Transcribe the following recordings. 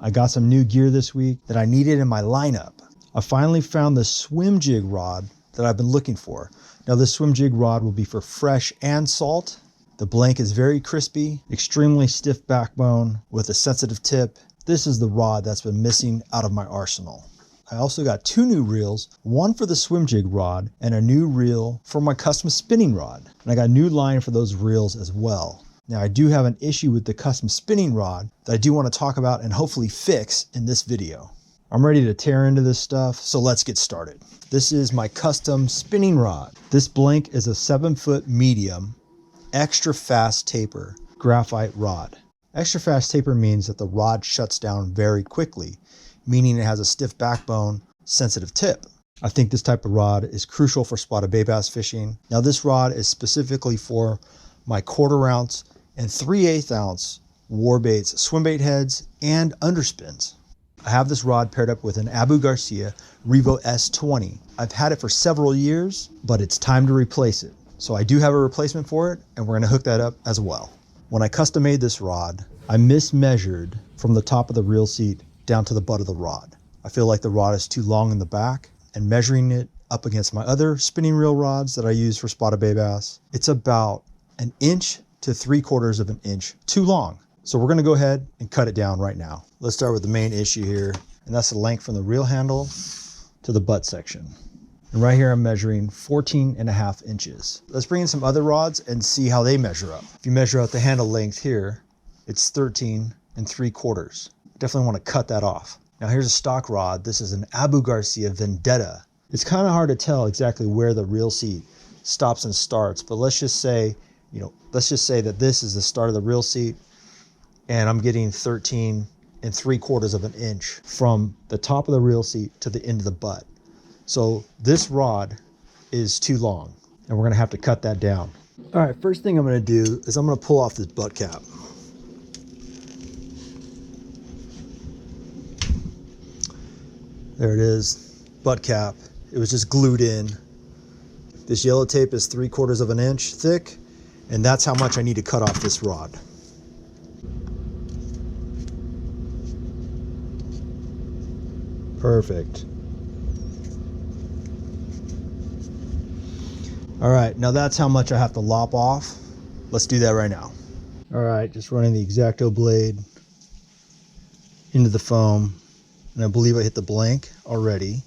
I got some new gear this week that I needed in my lineup. I finally found the Swimjig rod that I've been looking for. Now this Swimjig rod will be for fresh and salt. The blank is very crispy, extremely stiff backbone with a sensitive tip. This is the rod that's been missing out of my arsenal. I also got 2 new reels, one for the Swimjig rod and a new reel for my custom spinning rod. And I got a new line for those reels as well. Now I do have an issue with the custom spinning rod that I do want to talk about and hopefully fix in this video. I'm ready to tear into this stuff, so let's get started. This is my custom spinning rod. This blank is a 7-foot medium, extra fast taper graphite rod. Extra fast taper means that the rod shuts down very quickly, meaning it has a stiff backbone, sensitive tip. I think this type of rod is crucial for spotted bay bass fishing. Now this rod is specifically for my 1/4 ounce and 3/8 ounce WARBAITS swim bait heads and underspins. I have this rod paired up with an Abu Garcia Revo S20. I've had it for several years, but it's time to replace it. So I do have a replacement for it, and we're gonna hook that up as well. When I custom made this rod, I mismeasured from the top of the reel seat down to the butt of the rod. I feel like the rod is too long in the back, and measuring it up against my other spinning reel rods that I use for spotted bay bass, it's about 1 inch to 3/4 of an inch too long. So we're gonna go ahead and cut it down right now. Let's start with the main issue here, and that's the length from the reel handle to the butt section. And right here I'm measuring 14.5 inches. Let's bring in some other rods and see how they measure up. If you measure out the handle length here, it's 13.75. Definitely want to cut that off. Now here's a stock rod. This is an Abu Garcia Vendetta. It's kind of hard to tell exactly where the reel seat stops and starts, but let's just say that this is the start of the reel seat, and I'm getting 13.75 of an inch from the top of the reel seat to the end of the butt. So this rod is too long, and we're gonna have to cut that down. All right, first thing I'm gonna do is I'm gonna pull off this butt cap. There it is, butt cap. It was just glued in. This yellow tape is 3/4 of an inch thick, and that's how much I need to cut off this rod. Perfect. All right, now that's how much I have to lop off. Let's do that right now. All right, just running the X-Acto blade into the foam, and I believe I hit the blank already.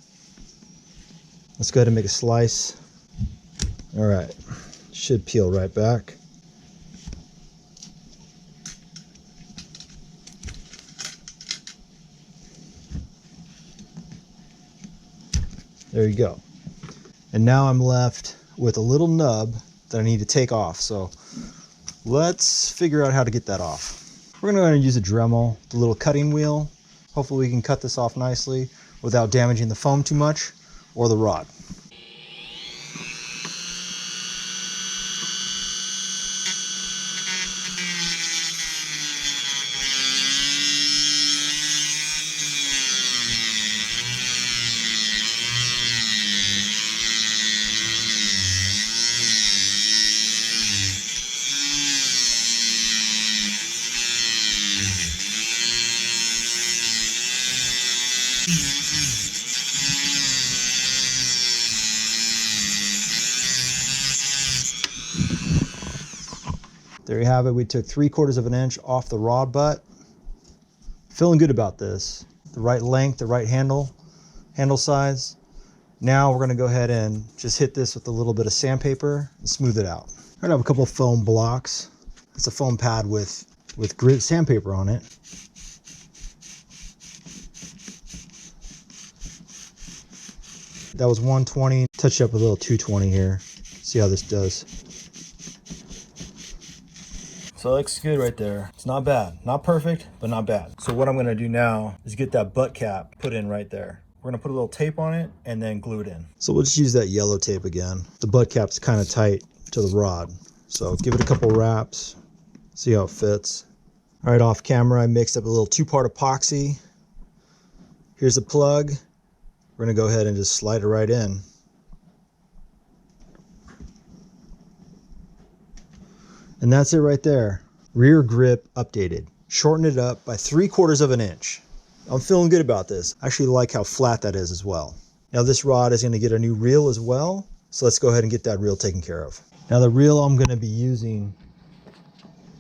Let's go ahead and make a slice. All right, should peel right back. There you go. And now I'm left with a little nub that I need to take off. So let's figure out how to get that off. We're gonna go ahead and use a Dremel, the little cutting wheel. Hopefully we can cut this off nicely without damaging the foam too much or the rod. There you have it. We took 3/4 of an inch off the rod butt. Feeling good about this. The right length, the right handle size. Now we're gonna go ahead and just hit this with a little bit of sandpaper and smooth it out. I'm gonna have a couple of foam blocks. It's a foam pad with grit sandpaper on it. That was 120, touched up a little 220 here. See how this does. So it looks good right there. It's not bad, not perfect, but not bad. So what I'm gonna do now is get that butt cap put in right there. We're gonna put a little tape on it and then glue it in. So we'll just use that yellow tape again. The butt cap's kind of tight to the rod. So give it a couple wraps, see how it fits. All right, off camera, I mixed up a little 2-part epoxy. Here's the plug. We're gonna go ahead and just slide it right in. And that's it right there. Rear grip updated. Shorten it up by 3/4 of an inch. I'm feeling good about this. I actually like how flat that is as well. Now this rod is going to get a new reel as well. So let's go ahead and get that reel taken care of. Now the reel I'm going to be using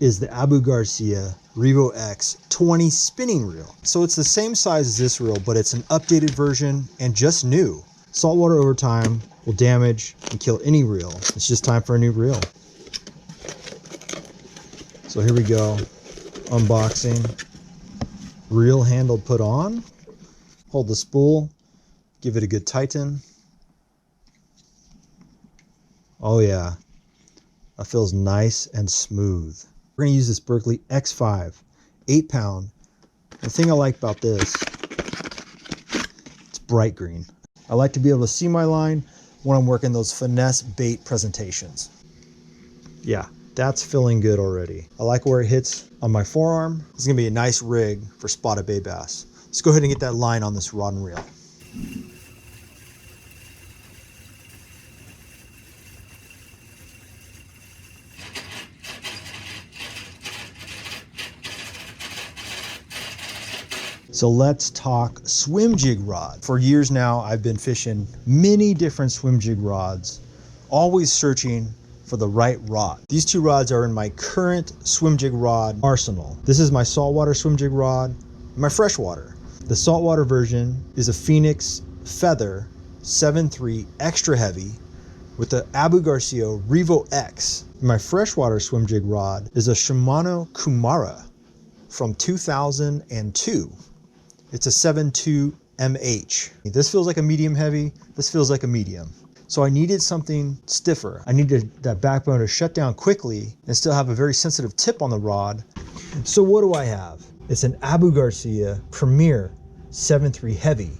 is the Abu Garcia Revo X 20 spinning reel. So it's the same size as this reel, but it's an updated version and just new. Saltwater over time will damage and kill any reel. It's just time for a new reel. So here we go. Unboxing. Reel handle put on. Hold the spool. Give it a good tighten. Oh yeah. That feels nice and smooth. We're going to use this Berkley X5, 8-pound. The thing I like about this, it's bright green. I like to be able to see my line when I'm working those finesse bait presentations. Yeah, that's feeling good already. I like where it hits on my forearm. It's going to be a nice rig for spotted bay bass. Let's go ahead and get that line on this rod and reel. So let's talk Swimjig rod. For years now, I've been fishing many different Swimjig rods, always searching for the right rod. These two rods are in my current Swimjig rod arsenal. This is my saltwater Swimjig rod, and my freshwater. The saltwater version is a Phoenix Feather 7.3 extra heavy with the Abu Garcia Revo X. My freshwater Swimjig rod is a Shimano Kumara from 2002. It's a 7.2 MH. This feels like a medium heavy. This feels like a medium. So I needed something stiffer. I needed that backbone to shut down quickly and still have a very sensitive tip on the rod. So what do I have? It's an Abu Garcia Premier 7.3 heavy.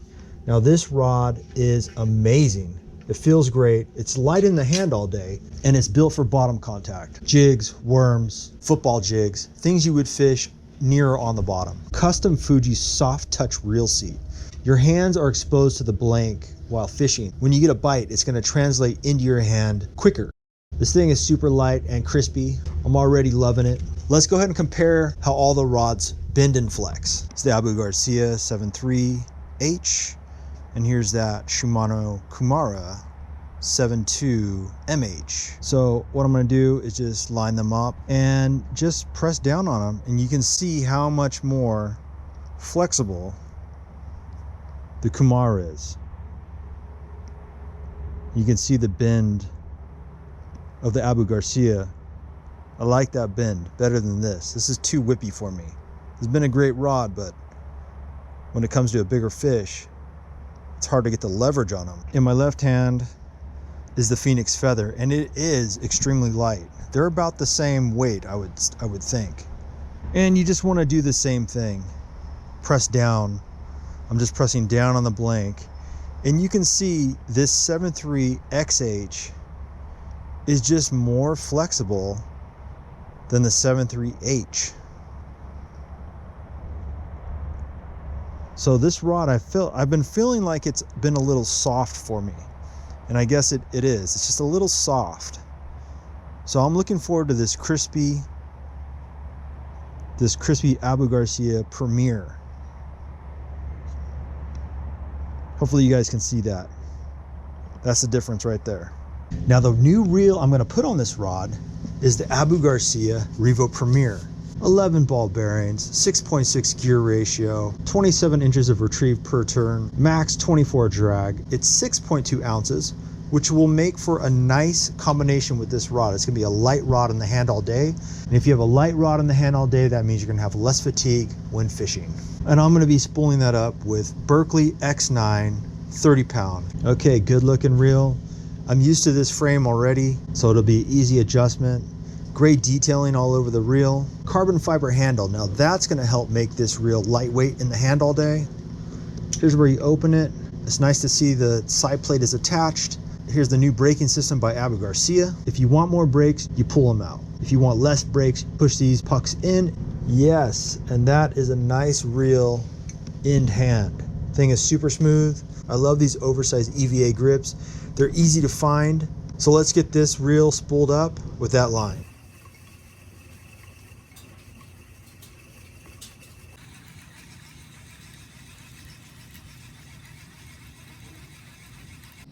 Now this rod is amazing. It feels great. It's light in the hand all day, and it's built for bottom contact. Jigs, worms, football jigs, things you would fish near or on the bottom. Custom Fuji soft touch reel seat. Your hands are exposed to the blank while fishing. When you get a bite, it's going to translate into your hand quicker. This thing is super light and crispy. I'm already loving it. Let's go ahead and compare how all the rods bend and flex. It's the Abu Garcia 7.3H, and here's that Shimano Kumara 7.2 MH. So what I'm going to do is just line them up and just press down on them, and you can see how much more flexible the Kumara is. You can see the bend of the Abu Garcia. I like that bend better than this. This is too whippy for me. It's been a great rod, but when it comes to a bigger fish, it's hard to get the leverage on them. In my left hand is the Phoenix Feather, and it is extremely light. They're about the same weight, I would think. And you just want to do the same thing. Press down. I'm just pressing down on the blank, and you can see this 7.3 XH is just more flexible than the 7.3H. So this rod, I've been feeling like it's been a little soft for me. And I guess it is. It's just a little soft. So I'm looking forward to this crispy Abu Garcia Premier. Hopefully you guys can see that. That's the difference right there. Now the new reel I'm going to put on this rod is the Abu Garcia Revo Premier. 11 ball bearings, 6.6 gear ratio, 27 inches of retrieve per turn, max 24 drag. It's 6.2 ounces, which will make for a nice combination with this rod. It's gonna be a light rod in the hand all day. And if you have a light rod in the hand all day, that means you're gonna have less fatigue when fishing. And I'm gonna be spooling that up with Berkley X9 30-pound. Okay, good looking reel. I'm used to this frame already, so it'll be easy adjustment. Great detailing all over the reel. Carbon fiber handle. Now that's gonna help make this reel lightweight in the hand all day. Here's where you open it. It's nice to see the side plate is attached. Here's the new braking system by Abu Garcia. If you want more brakes, you pull them out. If you want less brakes, push these pucks in. Yes, and that is a nice reel in hand. Thing is super smooth. I love these oversized EVA grips. They're easy to find. So let's get this reel spooled up with that line.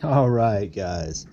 All right, guys.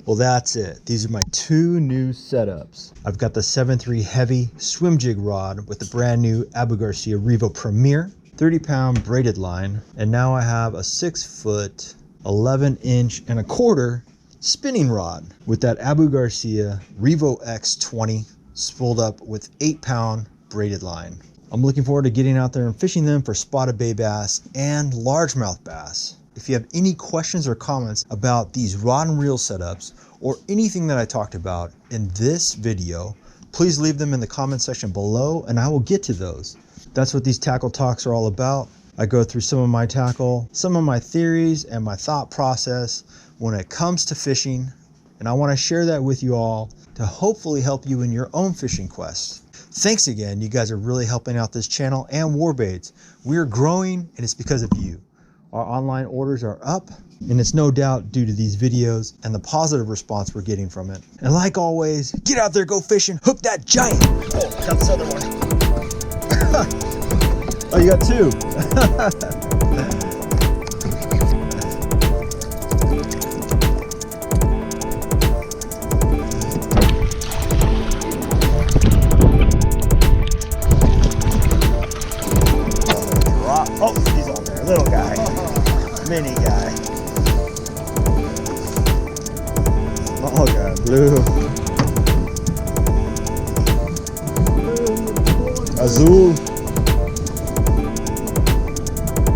Well, that's it. These are my two new setups. I've got the 7.3 heavy swim jig rod with the brand new Abu Garcia Revo Premier, 30-pound braided line, and now I have a 6-foot, 11.25-inch spinning rod with that Abu Garcia Revo X 20 spooled up with 8-pound braided line. I'm looking forward to getting out there and fishing them for spotted bay bass and largemouth bass. If you have any questions or comments about these rod and reel setups or anything that I talked about in this video, please leave them in the comment section below and I will get to those. That's what these tackle talks are all about. I go through some of my tackle, some of my theories and my thought process when it comes to fishing, and I want to share that with you all to hopefully help you in your own fishing quest. Thanks again. You guys are really helping out this channel and WARBAITS. We are growing and it's because of you. Our online orders are up, and it's no doubt due to these videos and the positive response we're getting from it. And like always, get out there, go fishing, hook that giant. Oh, I got this other one. Oh, you got two. Oh, he's on there, little guy. Mini guy. Oh god, blue. Azul.